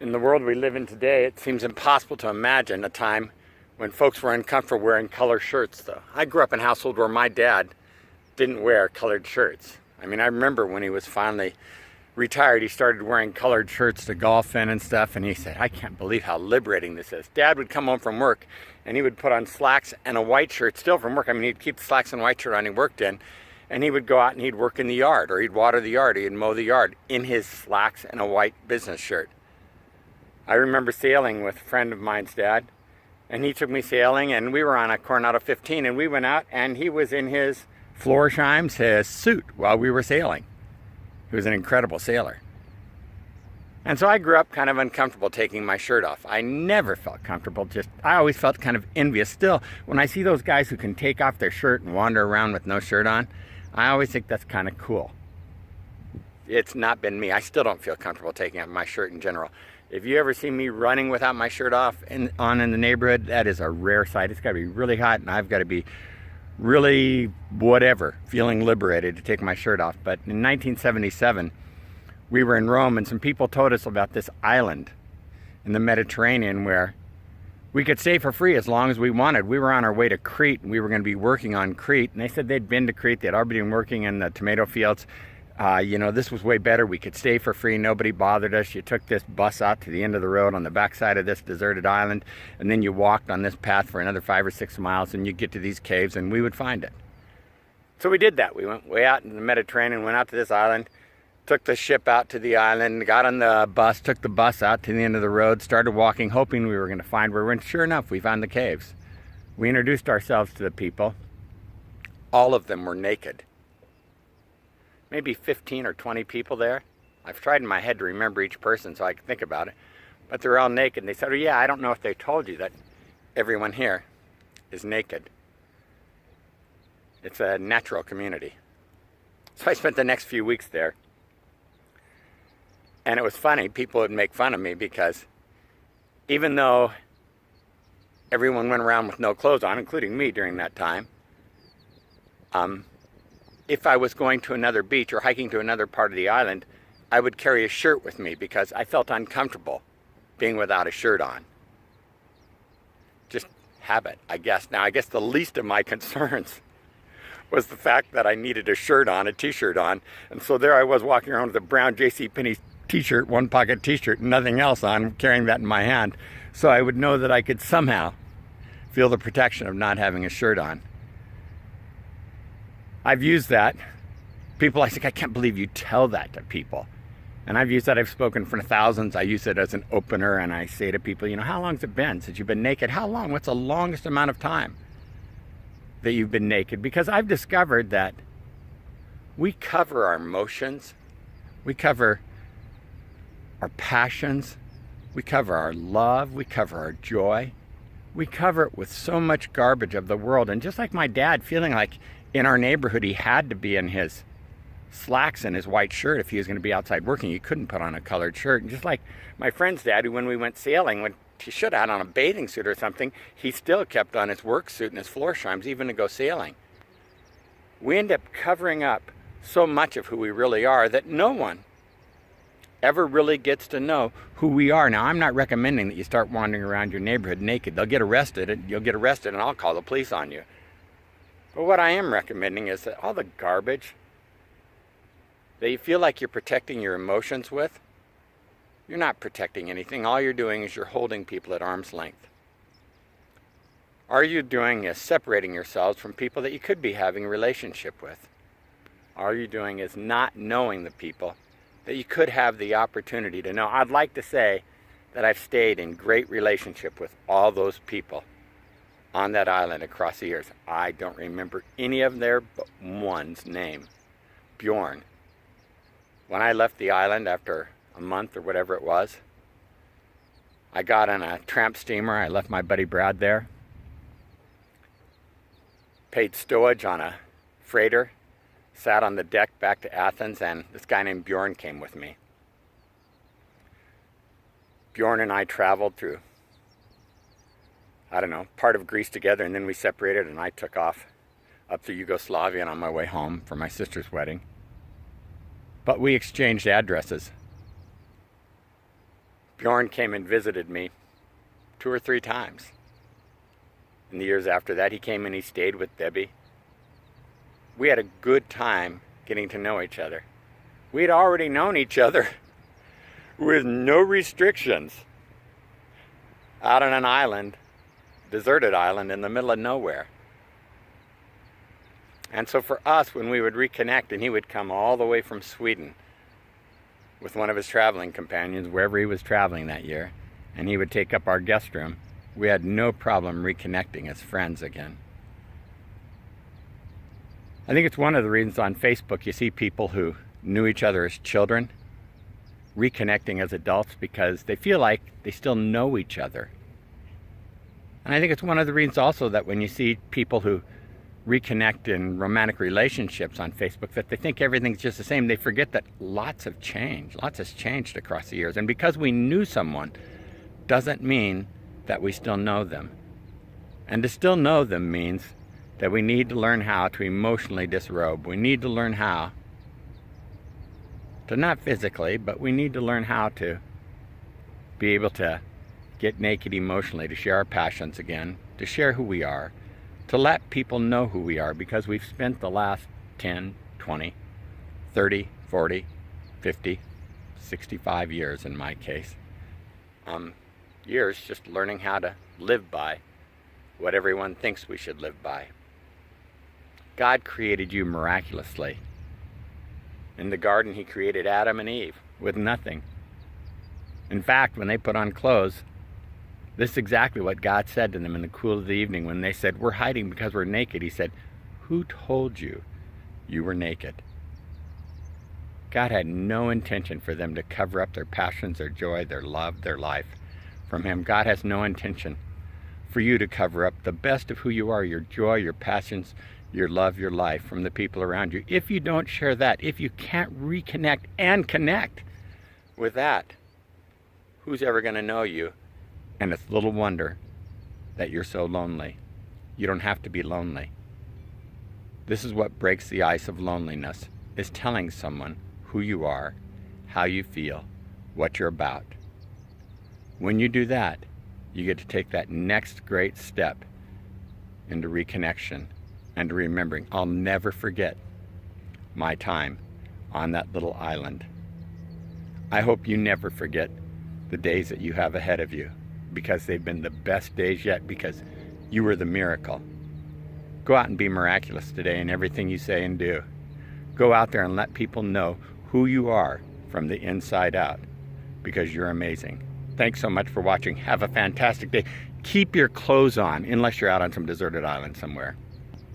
In the world we live in today, it seems impossible to imagine a time when folks were uncomfortable wearing color shirts, though. I grew up in a household where my dad didn't wear colored shirts. I mean, I remember when he was finally retired, he started wearing colored shirts to golf in and stuff, and he said, I can't believe how liberating this is. Dad would come home from work, and he would put on slacks and a white shirt, still from work. I mean, he'd keep the slacks and white shirt on he worked in, and he would go out and he'd work in the yard, or he'd water the yard, or he'd mow the yard in his slacks and a white business shirt. I remember sailing with a friend of mine's dad, and he took me sailing, and we were on a Coronado 15, and we went out, and he was in his Florsheim's, his suit, while we were sailing. He was an incredible sailor. And so I grew up kind of uncomfortable taking my shirt off. I never felt comfortable, I always felt kind of envious. Still, when I see those guys who can take off their shirt and wander around with no shirt on, I always think that's kind of cool. It's not been me. I still don't feel comfortable taking off my shirt in general. If you ever see me running without my shirt off in the neighborhood, that is a rare sight. It's got to be really hot, and I've got to be really whatever, feeling liberated to take my shirt off. But in 1977, we were in Rome, and some people told us about this island in the Mediterranean where we could stay for free as long as we wanted. We were on our way to Crete, and we were going to be working on Crete. And they said they'd been to Crete. They'd already been working in the tomato fields. This was way better. We could stay for free. Nobody bothered us. You took this bus out to the end of the road on the backside of this deserted island, and then you walked on this path for another 5 or 6 miles, and you get to these caves, and we would find it. So we did that. We went way out in the Mediterranean, went out to this island, took the ship out to the island, got on the bus, took the bus out to the end of the road, started walking, hoping we were going to find where we went. Sure enough, we found the caves. We introduced ourselves to the people. All of them were naked. Maybe 15 or 20 people there. I've tried in my head to remember each person so I can think about it. But they're all naked. And they said, oh yeah, I don't know if they told you that everyone here is naked. It's a natural community. So I spent the next few weeks there. And it was funny. People would make fun of me because even though everyone went around with no clothes on, including me during that time, if I was going to another beach or hiking to another part of the island, I would carry a shirt with me because I felt uncomfortable being without a shirt on. Just habit, I guess. Now, I guess the least of my concerns was the fact that I needed a shirt on, a t-shirt on. And so there I was walking around with a brown JCPenney t-shirt, one pocket t-shirt, and nothing else on, carrying that in my hand. So I would know that I could somehow feel the protection of not having a shirt on. I've used that. People, I think, I can't believe you tell that to people. And I've used that. I've spoken in front of thousands. I use it as an opener, and I say to people, how long's it been since you've been naked? How long? What's the longest amount of time that you've been naked? Because I've discovered that we cover our emotions, we cover our passions, we cover our love, we cover our joy. We cover it with so much garbage of the world. And just like my dad, feeling like in our neighborhood he had to be in his slacks and his white shirt if he was going to be outside working. He couldn't put on a colored shirt. And just like my friend's dad, who when we went sailing, when he should have had on a bathing suit or something, he still kept on his work suit and his Florsheim's even to go sailing. We end up covering up so much of who we really are that no one ever really gets to know who we are. Now, I'm not recommending that you start wandering around your neighborhood naked. They'll get arrested, and you'll get arrested, and I'll call the police on you. But what I am recommending is that all the garbage that you feel like you're protecting your emotions with, you're not protecting anything. All you're doing is you're holding people at arm's length. All you're doing is separating yourselves from people that you could be having a relationship with. All you're doing is not knowing the people that you could have the opportunity to know. I'd like to say that I've stayed in great relationship with all those people on that island across the years. I don't remember any of their but one's name, Bjorn. When I left the island after a month or whatever it was, I got on a tramp steamer. I left my buddy Brad there. Paid stowage on a freighter, sat on the deck back to Athens, and this guy named Bjorn came with me. Bjorn and I traveled through, part of Greece together, and then we separated, and I took off up to Yugoslavia and on my way home for my sister's wedding. But we exchanged addresses. Bjorn came and visited me 2 or 3 times. In the years after that, he came and he stayed with Debbie. We had a good time getting to know each other. We had already known each other with no restrictions out on an island, deserted island in the middle of nowhere. And so for us, when we would reconnect, and he would come all the way from Sweden with one of his traveling companions, wherever he was traveling that year, and he would take up our guest room, we had no problem reconnecting as friends again. I think it's one of the reasons on Facebook you see people who knew each other as children reconnecting as adults, because they feel like they still know each other. And I think it's one of the reasons also that when you see people who reconnect in romantic relationships on Facebook, that they think everything's just the same. They forget that lots have changed. Lots has changed across the years. And because we knew someone doesn't mean that we still know them. And to still know them means that we need to learn how to emotionally disrobe. We need to learn how to, not physically, but we need to learn how to be able to get naked emotionally, to share our passions again, to share who we are, to let people know who we are, because we've spent the last 10, 20, 30, 40, 50, 65 years in my case, years just learning how to live by what everyone thinks we should live by. God created you miraculously. In the garden, he created Adam and Eve with nothing. In fact, when they put on clothes, this is exactly what God said to them in the cool of the evening when they said, "We're hiding because we're naked." He said, "Who told you you were naked?" God had no intention for them to cover up their passions, their joy, their love, their life from him. God has no intention for you to cover up the best of who you are, your joy, your passions, your love, your life, from the people around you. If you don't share that, if you can't reconnect and connect with that, who's ever going to know you? And it's little wonder that you're so lonely. You don't have to be lonely. This is what breaks the ice of loneliness, is telling someone who you are, how you feel, what you're about. When you do that, you get to take that next great step into reconnection and to remembering. I'll never forget my time on that little island. I hope you never forget the days that you have ahead of you, because they've been the best days yet, because you were the miracle. Go out and be miraculous today in everything you say and do. Go out there and let people know who you are from the inside out, because you're amazing. Thanks so much for watching. Have a fantastic day. Keep your clothes on, unless you're out on some deserted island somewhere.